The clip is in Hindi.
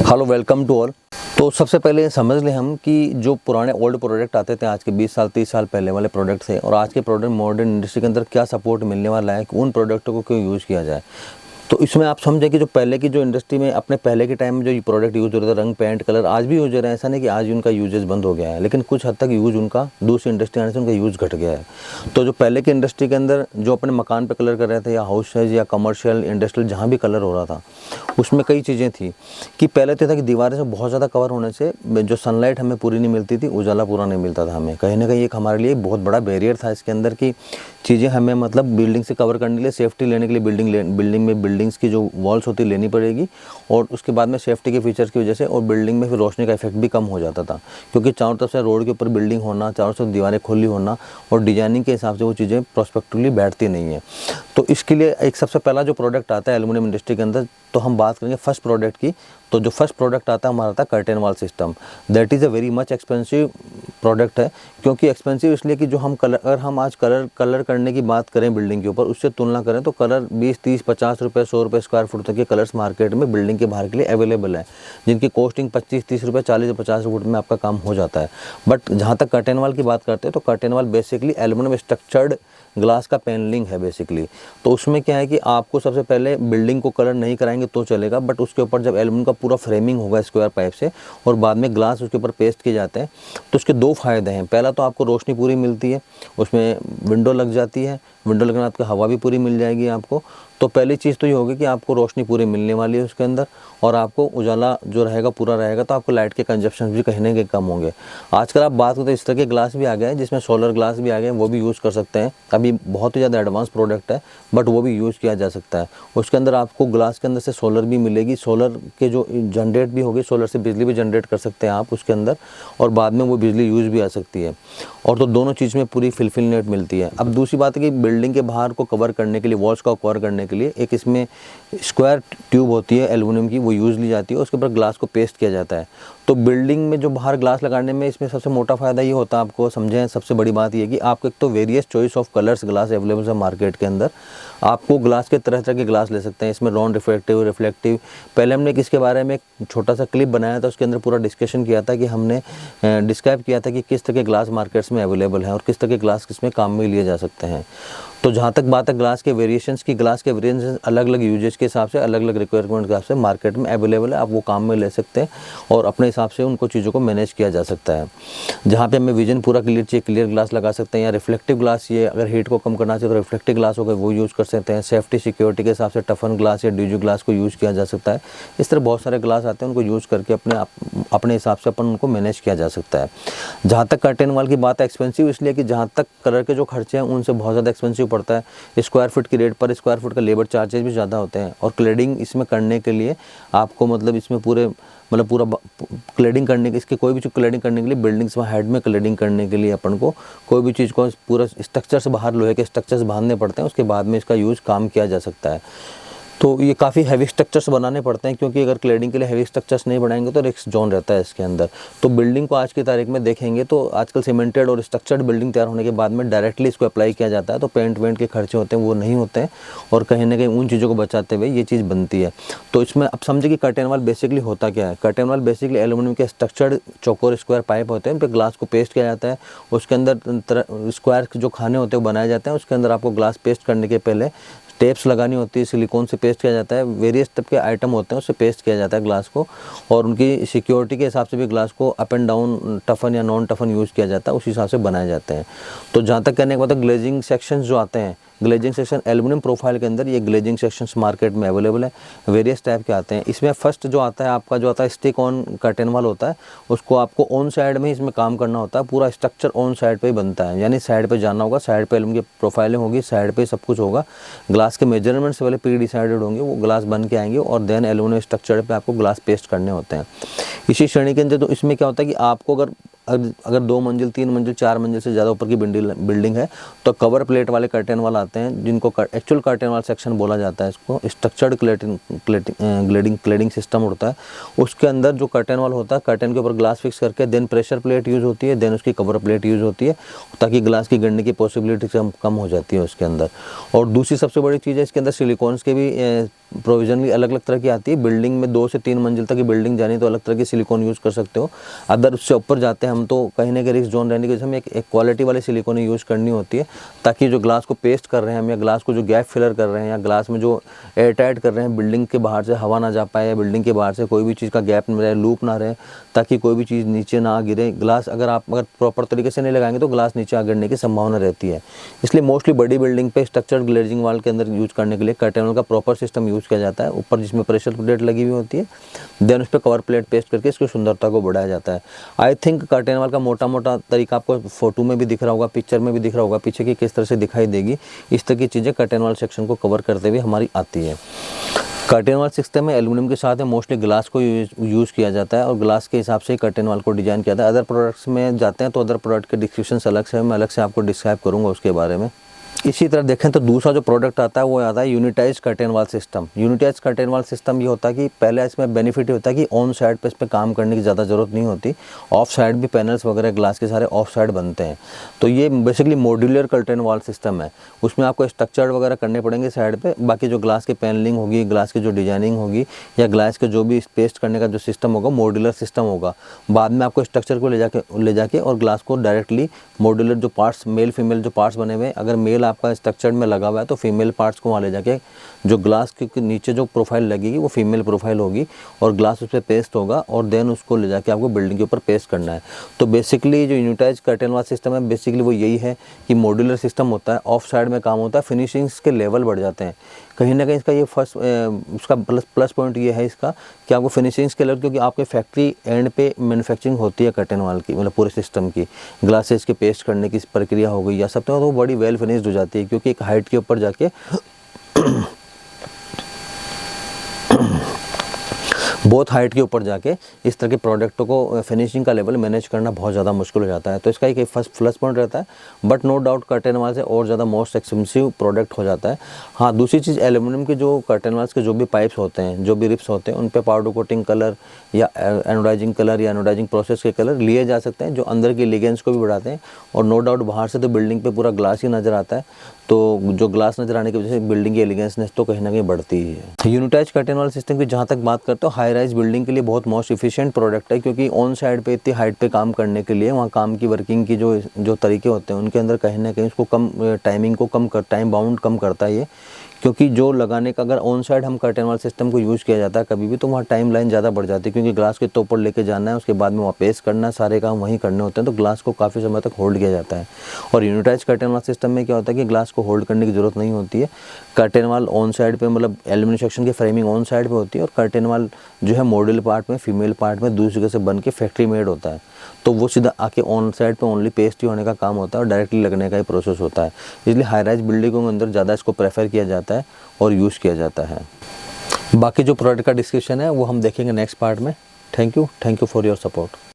Hello, welcome to all. तो सबसे पहले समझ लें हम कि जो पुराने ओल्ड प्रोडक्ट आते थे आज के 20 साल 30 साल पहले वाले प्रोडक्ट थे और आज के प्रोडक्ट मॉडर्न इंडस्ट्री के अंदर क्या सपोर्ट मिलने वाला है कि उन प्रोडक्टों को क्यों यूज़ किया जाए। तो इसमें आप समझें कि जो पहले की जो इंडस्ट्री में अपने पहले के टाइम में जो ये प्रोडक्ट यूज़ हो रहा था, रंग पेंट कलर आज भी यूज हो रहे हैं, ऐसा नहीं कि आज उनका यूजेज बंद हो गया है, लेकिन कुछ हद तक यूज़ उनका दूसरी इंडस्ट्री आने से उनका यूज़ घट गया है। तो जो पहले की इंडस्ट्री के अंदर जो अपने मकान पे कलर कर रहे थे या हाउस साइज या कमर्शियल इंडस्ट्रियल जहाँ भी कलर हो रहा था, उसमें कई चीज़ें थी कि पहले तो था कि दीवारें से बहुत ज़्यादा कवर होने से जो सनलाइट हमें पूरी नहीं मिलती थी, उजाला पूरा नहीं मिलता था हमें। कहीं ना कहीं एक हमारे लिए बहुत बड़ा बैरियर था इसके अंदर की चीज़ें हमें मतलब बिल्डिंग से कवर करने के लिए, सेफ्टी लेने के लिए बिल्डिंग्स की जो वॉल्स होती लेनी पड़ेगी और उसके बाद में सेफ्टी के फीचर्स की वजह से और बिल्डिंग में फिर रोशनी का इफेक्ट भी कम हो जाता था, क्योंकि चारों तरफ से रोड के ऊपर बिल्डिंग होना, चारों तरफ दीवारें खुली होना और डिजाइनिंग के हिसाब से वो चीज़ें प्रोस्पेक्टिवली बैठती नहीं है। तो इसके लिए एक सबसे पहला जो प्रोडक्ट आता है एल्युमिनियम इंडस्ट्री के अंदर, तो हम बात करेंगे फर्स्ट प्रोडक्ट की। तो जो फर्स्ट प्रोडक्ट आता है हमारा था curtain wall system. That is a very much expensive product है। क्योंकि एक्सपेंसिव इसलिए कि जो हम कलर, अगर हम आज कलर करने की बात करें बिल्डिंग के ऊपर, उससे तुलना करें तो कलर 20 30 50 रुपये 100 रुपये स्क्वायर फुट तक के कलर्स मार्केट में बिल्डिंग के बाहर के लिए अवेलेबल है, जिनकी कॉस्टिंग 25 30 रुपये 40 50 रुपये में आपका काम हो जाता है। बट जहाँ तक कर्टेन वॉल की बात करते हैं तो curtain wall basically aluminium structured glass का पैनलिंग है बेसिकली। तो उसमें क्या है कि आपको सबसे पहले बिल्डिंग को कलर नहीं कराएंगे तो चलेगा, बट उसके ऊपर जब एल्युमिनियम का पूरा फ्रेमिंग होगा स्क्वायर पाइप से और बाद में ग्लास उसके ऊपर पेस्ट किए जाते हैं, तो उसके दो फायदे हैं। पहला तो आपको रोशनी पूरी मिलती है, उसमें विंडो लग जाती है, विंडो लगने आपको हवा भी पूरी मिल जाएगी आपको। तो पहली चीज़ तो ये होगी कि आपको रोशनी पूरी मिलने वाली है उसके अंदर और आपको उजाला जो रहेगा पूरा रहेगा, तो आपको लाइट के कंजप्शन भी कहीं ना कहीं कम होंगे। आजकल आप बात करते हैं इस तरह के ग्लास भी आ गए हैं जिसमें सोलर ग्लास भी आ गए हैं, वो भी यूज़ कर सकते हैं। अभी बहुत ही ज़्यादा एडवांस प्रोडक्ट है बट वो भी यूज़ किया जा सकता है। उसके अंदर आपको ग्लास के अंदर से सोलर भी मिलेगी, सोलर के जो जनरेट भी होगी, सोलर से बिजली भी जनरेट कर सकते हैं आप उसके अंदर और बाद में वो बिजली यूज़ भी आ सकती है। और तो दोनों चीज़ में पूरी फुलफिलमेंट मिलती है। अब दूसरी बात है कि बिल्डिंग के बाहर को कवर करने के लिए, वॉल्स को कवर करने के लिए एक इसमें स्क्वायर ट्यूब होती है एल्युमिनियम की, वो यूज़ ली जाती है, उसके ऊपर ग्लास को पेस्ट किया जाता है। तो बिल्डिंग में जो बाहर ग्लास लगाने में इसमें सबसे मोटा फ़ायदा ये होता है, आपको समझें, सबसे बड़ी बात ये कि आपको एक तो various choice of colours glass available है मार्केट के अंदर। आपको ग्लास के तरह तरह के ग्लास ले सकते हैं, इसमें नॉन रिफ्लेक्टिव। पहले हमने इसके बारे में एक छोटा सा क्लिप बनाया था, उसके अंदर पूरा डिस्कशन किया था कि हमने डिस्क्राइब किया था कि किस तरह के ग्लास मार्केट्स में अवेलेबल हैं और किस तरह के ग्लास किसमें काम में लिए जा सकते हैं। तो जहाँ तक बात है ग्लास के वेरिएशंस की, ग्लास के वेरिएशंस अलग अलग यूजेज के हिसाब से, अलग अलग रिक्वायरमेंट के हिसाब से मार्केट में अवेलेबल है। आप वो काम में ले सकते हैं और अपने हिसाब से उनको चीज़ों को मैनेज किया जा सकता है। जहाँ पे हमें विजन पूरा क्लियर चाहिए, क्लियर ग्लास लगा सकते हैं, या रिफ्लेक्टिव ग्लास, ये अगर हीट को कम करना चाहिए तो रिफ्लेक्टिव ग्लास होगा वो यूज़ कर सकते हैं। सेफ्टी सिक्योरिटी के हिसाब से टफन ग्लास या डीजू ग्लास को यूज़ किया जा सकता है। इस तरह बहुत सारे ग्लास आते हैं, उनको यूज़ करके अपने हिसाब से अपन उनको मैनेज किया जा सकता है। जहाँ तक कर्टेन वॉल की बात है, एक्सपेंसिव इसलिए कि जहाँ तक कलर के जो खर्चे हैं उनसे बहुत ज़्यादा एक्सपेंसिव पड़ता है। स्क्वायर फुट की रेट पर स्क्वायर फुट का लेबर चार्जेस भी ज़्यादा होते हैं और क्लेडिंग इसमें करने के लिए आपको मतलब इसमें पूरा क्लेडिंग करने के, इसके कोई भी चीज़ क्लेडिंग करने के लिए, बिल्डिंग्स में हेड में क्लेडिंग करने के लिए अपन को कोई भी चीज़ को पूरा स्ट्रक्चर से बाहर लोहे के स्ट्रक्चर्स बांधने पड़ते हैं, उसके बाद में इसका यूज़ काम किया जा सकता है। तो ये काफ़ी हैवी स्ट्रक्चर्स बनाने पड़ते हैं, क्योंकि अगर क्लेडिंग के लिए हैवी स्ट्रक्चर्स नहीं बनाएंगे तो रिस्क जोन रहता है इसके अंदर। तो बिल्डिंग को आज की तारीख में देखेंगे तो आजकल सीमेंटेड और स्ट्रक्चर्ड बिल्डिंग तैयार होने के बाद में डायरेक्टली इसको अप्लाई किया जाता है, तो पेंट वेंट के खर्चे होते हैं वो नहीं होते हैं और कहीं ना कहीं उन चीज़ों को बचाते हुए ये चीज़ बनती है। तो इसमें अब समझे कि कर्टेन वॉल बेसिकली होता क्या है। कर्टेन वॉल बेसिकली एल्युमिनियम के स्ट्रक्चर्ड चौकोर स्क्वायर पाइप होते हैं, उन पर ग्लास को पेस्ट किया जाता है, उसके अंदर स्क्वायर जो खाने होते हैं वो बनाए जाते हैं, उसके अंदर आपको ग्लास पेस्ट करने के पहले टेप्स लगानी होती है, सिलिकॉन से पेस्ट किया जाता है, वेरियस टाइप के आइटम होते हैं उससे पेस्ट किया जाता है ग्लास को, और उनकी सिक्योरिटी के हिसाब से भी ग्लास को अप एंड डाउन टफन या नॉन टफन यूज़ किया जाता है, उस हिसाब से बनाए जाते हैं। तो जहाँ तक कहने के बाद ग्लेजिंग सेक्शंस जो आते हैं, ग्लेजिंग सेक्शन एल्युमिनियम प्रोफाइल के अंदर ये ग्लेजिंग सेक्शंस मार्केट में अवेलेबल है, वेरियस टाइप के आते हैं। इसमें फर्स्ट जो आता है आपका, जो आता है स्टिक ऑन कर्टेन वॉल होता है, उसको आपको ऑन साइड में इसमें काम करना होता है, पूरा स्ट्रक्चर ऑन साइड पे ही बनता है, यानी साइड पे जाना होगा, साइड पे एल्युमिनियम की प्रोफाइलिंग होगी, साइड पे सब कुछ होगा, ग्लास के मेजरमेंट्स पहले प्री डिसाइडेड होंगे, वो ग्लास बन के आएंगे और देन एल्युमिनियम स्ट्रक्चर पे आपको ग्लास पेस्ट करने होते हैं। इसी श्रेणी के अंदर तो इसमें क्या होता है कि आपको अगर अगर 2 मंजिल 3 मंजिल 4 मंजिल से ज़्यादा ऊपर की बिल्डिंग है तो कवर प्लेट वाले कर्टेन वाल आते हैं, जिनको एक्चुअल कर्टेन वाल सेक्शन बोला जाता है। इसको स्ट्रक्चर्ड क्लेडिंग सिस्टम होता है। उसके अंदर जो कर्टेन वाल होता है, कर्टेन के ऊपर ग्लास फिक्स करके देन प्रेशर प्लेट यूज़ होती है, देन उसकी कवर प्लेट यूज़ होती है, ताकि ग्लास की गिरने की पॉसिबिलिटी कम हो जाती है उसके अंदर। और दूसरी सबसे बड़ी चीज़ है, इसके अंदर सिलिकॉन्स के भी प्रोविजन भी अलग अलग तरह की आती है। बिल्डिंग में 2 से 3 मंजिल तक की बिल्डिंग जानी तो अलग तरह की सिलिकॉन यूज़ कर सकते हो। अदर उससे ऊपर जाते हैं हम तो कहीं ना कहीं रिस्क जोन रहने की वजह से हमें एक क्वालिटी वाली सिलिकॉन यूज़ करनी होती है, ताकि जो ग्लास को पेस्ट कर रहे हैं हम, या ग्लास को जो गैप फिलर कर रहे हैं, या ग्लास में जो एयर टाइट कर रहे हैं, बिल्डिंग के बाहर से हवा ना जा पाए, या बिल्डिंग के बाहर से कोई भी चीज़ का गैप ना रहे, लूप ना रहे, ताकि कोई भी चीज़ नीचे ना गिरे। ग्लास अगर प्रॉपर तरीके से नहीं लगाएंगे तो ग्लास नीचे आ गिरने की संभावना रहती है। इसलिए मोस्टली बड़ी बिल्डिंग पे स्ट्रक्चर्ड ग्लेजिंग वाल के अंदर यूज़ करने के लिए कर्टेन वाल का प्रॉपर सिस्टम यूज़ किया जाता है, ऊपर जिसमें प्रेशर प्लेट लगी हुई होती है, देन उस पर कवर प्लेट पेस्ट करके इसकी सुंदरता को बढ़ाया जाता है। आई थिंक कर्टेन वाल का मोटा मोटा तरीका आपको फोटो में भी दिख रहा होगा, पिक्चर में भी दिख रहा होगा, पीछे की किस तरह से दिखाई देगी। इस तरह की चीज़ें कर्टेन वाल सेक्शन को कवर करते हुए हमारी आती है। कर्टेन वाल सिस्टम में एल्यूमिनियम के साथ है, मोस्टली ग्लास को यूज़ किया जाता है, और ग्लास के हिसाब से ही कर्टेन वाल को डिज़ाइन किया जाता है। अदर प्रोडक्ट्स में जाते हैं तो अदर प्रोडक्ट के डिस्क्रिप्शन अलग से, मैं अलग से आपको डिस्क्राइब करूँगा उसके बारे में। इसी तरह देखें तो दूसरा जो प्रोडक्ट आता है वो आता है यूनिटाइज कर्टेन वाल सिस्टम। यूनिटाइज कर्टेन वाल सिस्टम ये होता है कि पहले इसमें बेनिफिट होता है कि ऑन साइड पे इस पर काम करने की ज़्यादा ज़रूरत नहीं होती, ऑफ साइड भी पैनल्स वगैरह ग्लास के सारे ऑफ साइड बनते हैं। तो ये बेसिकली मॉड्यूलर कर्टेन वाल सिस्टम है, उसमें आपको स्ट्रक्चर वगैरह करने पड़ेंगे साइड पे, बाकी जो ग्लास की पैनलिंग होगी, ग्लास की जो डिजाइनिंग होगी, या ग्लास के जो भी पेस्ट करने का जो सिस्टम होगा मॉड्यूलर सिस्टम होगा। बाद में आपको स्ट्रक्चर को ले जाके और ग्लास को डायरेक्टली मॉड्यूलर जो पार्ट्स मेल फीमेल जो पार्ट्स बने हुए हैं, अगर मेल आपका स्ट्रक्चर में लगा हुआ है तो फीमेल पार्ट्स को वहाँ ले जाके जो ग्लास के नीचे जो प्रोफाइल लगेगी वो फीमेल प्रोफाइल होगी, और ग्लास उस पर पेस्ट होगा, और देन उसको ले जाके आपको बिल्डिंग के ऊपर पेस्ट करना है। तो बेसिकली जो यूनिटाइज कर्टेन वाल सिस्टम है बेसिकली वो यही है कि मॉड्यूलर सिस्टम होता है, ऑफ साइड में काम होता है, फिनिशिंग्स के लेवल बढ़ जाते हैं। कहीं ना कहीं इसका ये फर्स्ट उसका प्लस पॉइंट ये है इसका कि आपको फिनिशिंग्स के लेवल, क्योंकि आपके फैक्ट्री एंड पे मैन्युफैक्चरिंग होती है कर्टेन वाल की, मतलब पूरे सिस्टम की, ग्लासेस के पेस्ट करने की प्रक्रिया हो गई या सब, तो वो बड़ी वेल फिनिश्ड हो जाती है, क्योंकि एक हाइट के ऊपर जाके बहुत हाइट के ऊपर जाके इस तरह के प्रोडक्टों को फिनिशिंग का लेवल मैनेज करना बहुत ज़्यादा मुश्किल हो जाता है। तो इसका एक फर्स्ट प्लस पॉइंट रहता है, बट नो डाउट कर्टेन वाल से और ज़्यादा मोस्ट एक्सपेंसिव प्रोडक्ट हो जाता है। हाँ, दूसरी चीज़ एल्यूमिनियम के जो कर्टेन वाल्स के जो भी पाइप्स होते हैं, जो भी रिप्स होते हैं, उन पे पाउडर कोटिंग कलर या एनोडाइजिंग कलर या एनोडाइजिंग प्रोसेस के कलर लिए जा सकते हैं, जो अंदर के एलिगेंस को भी बढ़ाते हैं। और नो डाउट बाहर से तो बिल्डिंग पे पूरा ग्लास ही नज़र आता है, तो जो ग्लास नज़र आने की वजह से बिल्डिंग की एलिगेंसनेस तो कहीं ना कहीं बढ़ती ही है। यूनिटाइज कर्टेन वाल सिस्टम की जहाँ तक बात करते हो, हाई राइज बिल्डिंग के लिए बहुत मोस्ट इफिशिएंट प्रोडक्ट है, क्योंकि ऑन साइड पे इतनी हाइट पे काम करने के लिए वहाँ काम की वर्किंग की जो तरीके होते हैं उनके अंदर कहीं ना कहीं उसको टाइम बाउंड कम करता है ये, क्योंकि जो लगाने का अगर ऑन साइड हम कर्टेन वाल सिस्टम को यूज़ किया जाता है कभी भी, तो वहाँ टाइम लाइन ज़्यादा बढ़ जाती है, क्योंकि ग्लास के तो ऊपर लेके जाना है, उसके बाद में वहाँ पेस्ट करना है, सारे काम वहीं करने होते हैं, तो ग्लास को काफ़ी समय तक होल्ड किया जाता है। और यूनिटाइज कर्टेन वाल सिस्टम में क्या होता है कि ग्लास को होल्ड करने की ज़रूरत नहीं होती है। कर्टेन वाल ऑन साइड पे, मतलब एल्यूमिनियम सेक्शन की फ्रेमिंग ऑन साइड पे होती है, और कर्टेन वाल जो है मॉड्यूलर पार्ट में, फीमेल पार्ट में दूसरी जगह से बन के फैक्ट्री मेड होता है, तो वो सीधा आके ऑन साइड पे ओनली पेस्ट ही होने का काम होता है और डायरेक्टली लगने का ही प्रोसेस होता है। इसलिए हाई राइज बिल्डिंगों के अंदर ज़्यादा इसको प्रेफर किया जाता है और यूज़ किया जाता है। बाकी जो प्रोडक्ट का डिस्क्रिप्शन है वो हम देखेंगे नेक्स्ट पार्ट में। Thank you for your support.